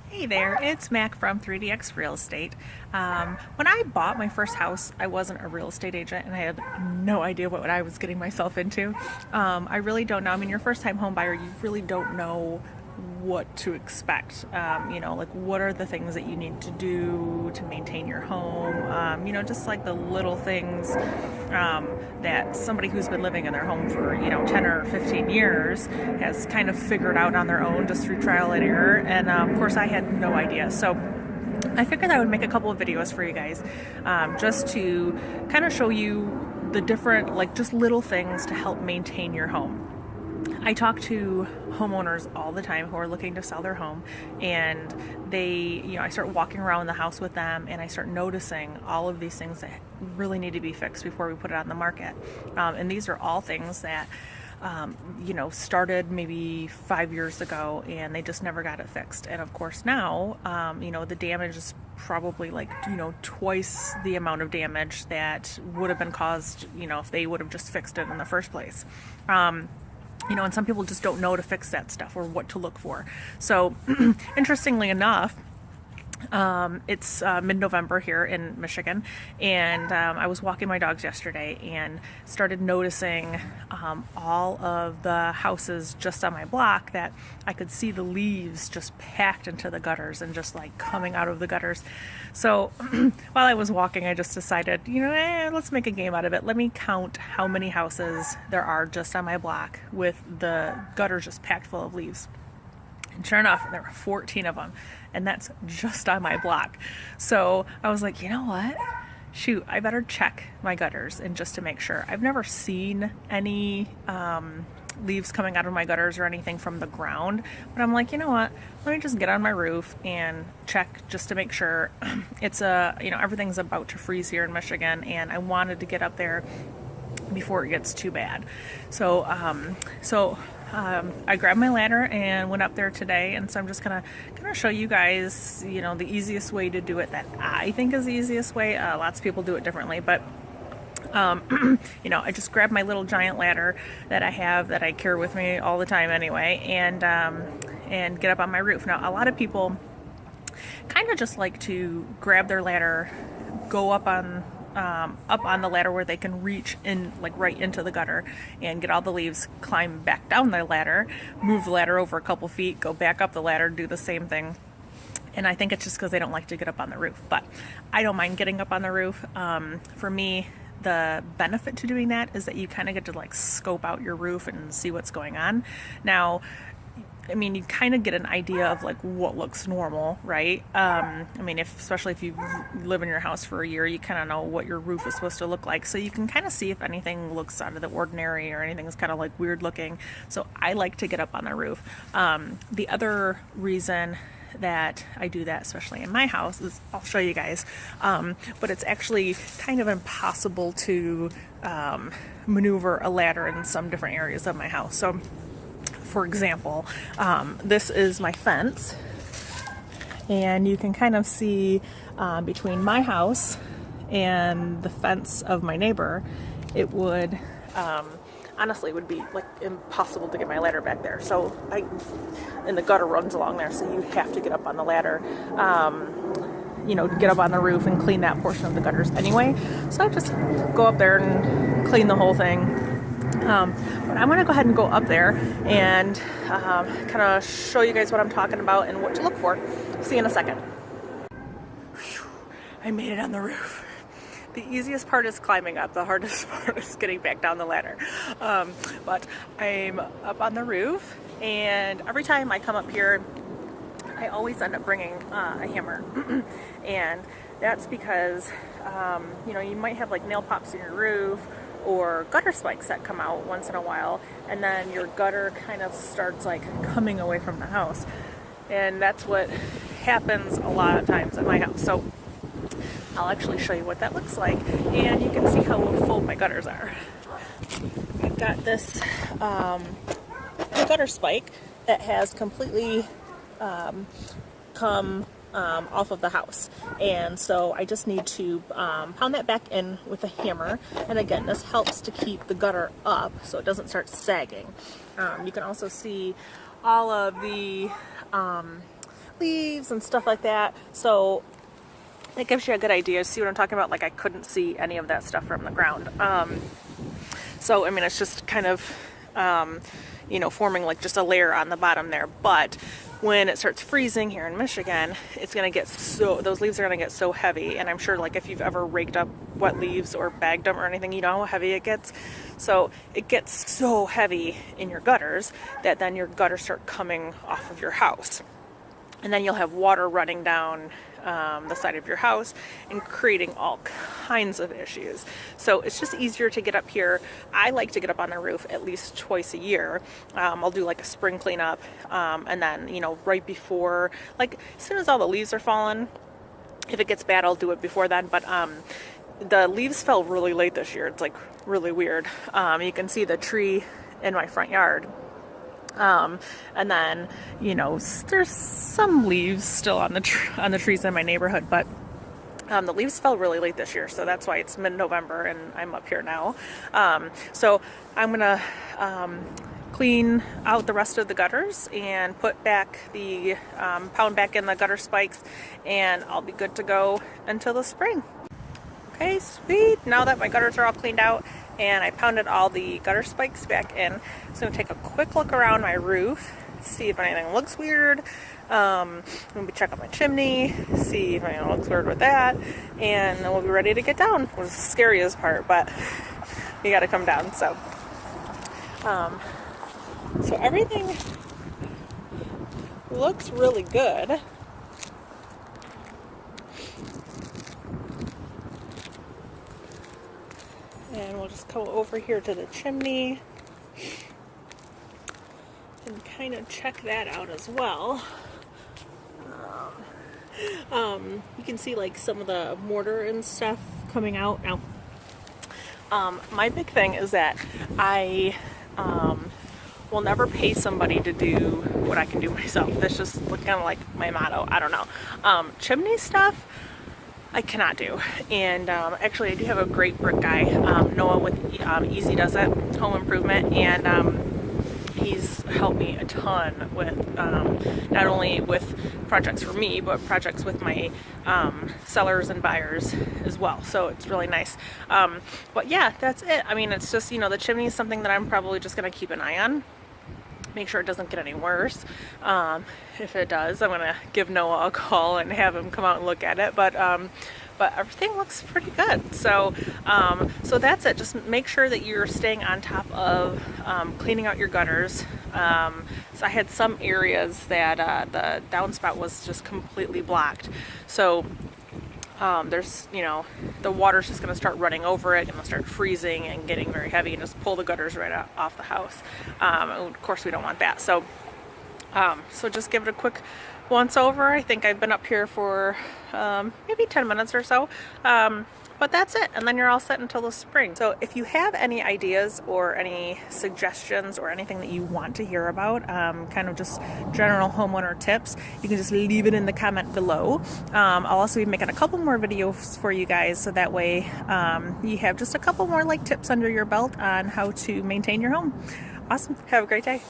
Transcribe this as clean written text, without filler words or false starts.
Hey there, it's Mac from 3DX Real Estate. When I bought my first house, I wasn't a real estate agent and I had no idea what I was getting myself into. I really don't know. I mean, your first time home buyer, you really don't know what to expect. Like what are the things that you need to do to maintain your home? Just like the little things that somebody who's been living in their home for 10 or 15 years has kind of figured out on their own just through trial and error. And of course I had no idea. So I figured I would make a couple of videos for you guys just to kind of show you the different, like, just little things to help maintain your home. I talk to homeowners all the time who are looking to sell their home, and I start walking around the house with them and I start noticing all of these things that really need to be fixed before we put it on the market. And these are all things that started maybe 5 years ago and they just never got it fixed. And of course now, the damage is probably twice the amount of damage that would have been caused, if they would have just fixed it in the first place. And some people just don't know to fix that stuff or what to look for. So interestingly enough, it's mid-November here in Michigan, and I was walking my dogs yesterday and started noticing all of the houses just on my block that I could see the leaves just packed into the gutters and just like coming out of the gutters. So while I was walking, I just decided, let's make a game out of it. Let me count how many houses there are just on my block with the gutters just packed full of leaves. And sure enough, there were 14 of them, and that's just on my block. So I was like, you know what? Shoot, I better check my gutters and just to make sure. I've never seen any leaves coming out of my gutters or anything from the ground, but I'm like, you know what? Let me just get on my roof and check just to make sure. It's everything's about to freeze here in Michigan, and I wanted to get up there before it gets too bad. So I grabbed my ladder and went up there today, and so I'm just gonna show you guys, the easiest way to do it that I think is the easiest way. Lots of people do it differently, but I just grabbed my little giant ladder that I have that I carry with me all the time anyway, and get up on my roof. Now, a lot of people kind of just like to grab their ladder, go up on the ladder where they can reach in, like right into the gutter, and get all the leaves, climb back down the ladder, move the ladder over a couple feet, go back up the ladder, do the same thing. And I think it's just because they don't like to get up on the roof, but I don't mind getting up on the roof. For me, the benefit to doing that is that you kind of get to like scope out your roof and see what's going on. Now, I mean, you kind of get an idea of like what looks normal, right? Especially if you live in your house for a year, you kind of know what your roof is supposed to look like. So you can kind of see if anything looks out of the ordinary or anything is kind of like weird looking. So I like to get up on the roof. The other reason that I do that, especially in my house, is I'll show you guys, but it's actually kind of impossible to maneuver a ladder in some different areas of my house. So for example, this is my fence, and you can kind of see between my house and the fence of my neighbor, it would honestly would be like impossible to get my ladder back there. So and the gutter runs along there, so you have to get up on the ladder, get up on the roof and clean that portion of the gutters anyway. So I just go up there and clean the whole thing. But I'm going to go ahead and go up there and kind of show you guys what I'm talking about and what to look for. See you in a second. Whew, I made it on the roof. The easiest part is climbing up. The hardest part is getting back down the ladder. But I'm up on the roof, and every time I come up here, I always end up bringing a hammer. And that's because, you might have like nail pops in your roof, or gutter spikes that come out once in a while, and then your gutter kind of starts like coming away from the house, and that's what happens a lot of times at my house. So I'll actually show you what that looks like, and you can see how full my gutters are. I've got this gutter spike that has completely come off of the house, and so I just need to pound that back in with a hammer. And again, this helps to keep the gutter up so it doesn't start sagging. You can also see all of the leaves and stuff like that. So that gives you a good idea. See what I'm talking about? Like I couldn't see any of that stuff from the ground. So I mean, it's just kind of, you know, forming like just a layer on the bottom there. But when it starts freezing here in Michigan, it's gonna get so, those leaves are gonna get so heavy. And I'm sure like if you've ever raked up wet leaves or bagged them or anything, you know how heavy it gets. So it gets so heavy in your gutters that then your gutters start coming off of your house. And then you'll have water running down the side of your house and creating all kinds of issues. So it's just easier to get up here. I like to get up on the roof at least twice a year. I'll do like a spring cleanup, and then, you know, right before, like as soon as all the leaves are falling, if it gets bad, I'll do it before then. But the leaves fell really late this year. It's like really weird. You can see the tree in my front yard. And then, you know, there's some leaves still on the trees in my neighborhood, but the leaves fell really late this year, so that's why it's mid-November and I'm up here now. So I'm gonna clean out the rest of the gutters and put back the pound back in the gutter spikes, and I'll be good to go until the spring. Okay, sweet. Now that my gutters are all cleaned out and I pounded all the gutter spikes back in, so I'm going to take a quick look around my roof, see if anything looks weird. I'm going to check out my chimney, see if anything looks weird with that, and then we'll be ready to get down. It was the scariest part, but you got to come down. So, so everything looks really good. And we'll just go over here to the chimney and kind of check that out as well. You can see like some of the mortar and stuff coming out now. My big thing is that I will never pay somebody to do what I can do myself. That's just kind of like my motto. I don't know. Chimney stuff I cannot do. And actually I do have a great brick guy, Noah with Easy Does It Home Improvement, and he's helped me a ton with not only with projects for me, but projects with my sellers and buyers as well. So it's really nice. But yeah, that's it. I mean, it's just, you know, the chimney is something that I'm probably just gonna keep an eye on. Make sure it doesn't get any worse. If it does, I'm gonna give Noah a call and have him come out and look at it. But everything looks pretty good. So so that's it. Just make sure that you're staying on top of cleaning out your gutters. So I had some areas that the downspout was just completely blocked. So there's, you know, the water's just going to start running over it, and it'll start freezing and getting very heavy and just pull the gutters right off the house. Of course we don't want that. So so just give it a quick once over. I think I've been up here for maybe 10 minutes or so. But that's it, and then you're all set until the spring. So if you have any ideas or any suggestions or anything that you want to hear about, kind of just general homeowner tips, you can just leave it in the comment below. I'll also be making a couple more videos for you guys, so that way you have just a couple more like tips under your belt on how to maintain your home. Awesome. Have a great day.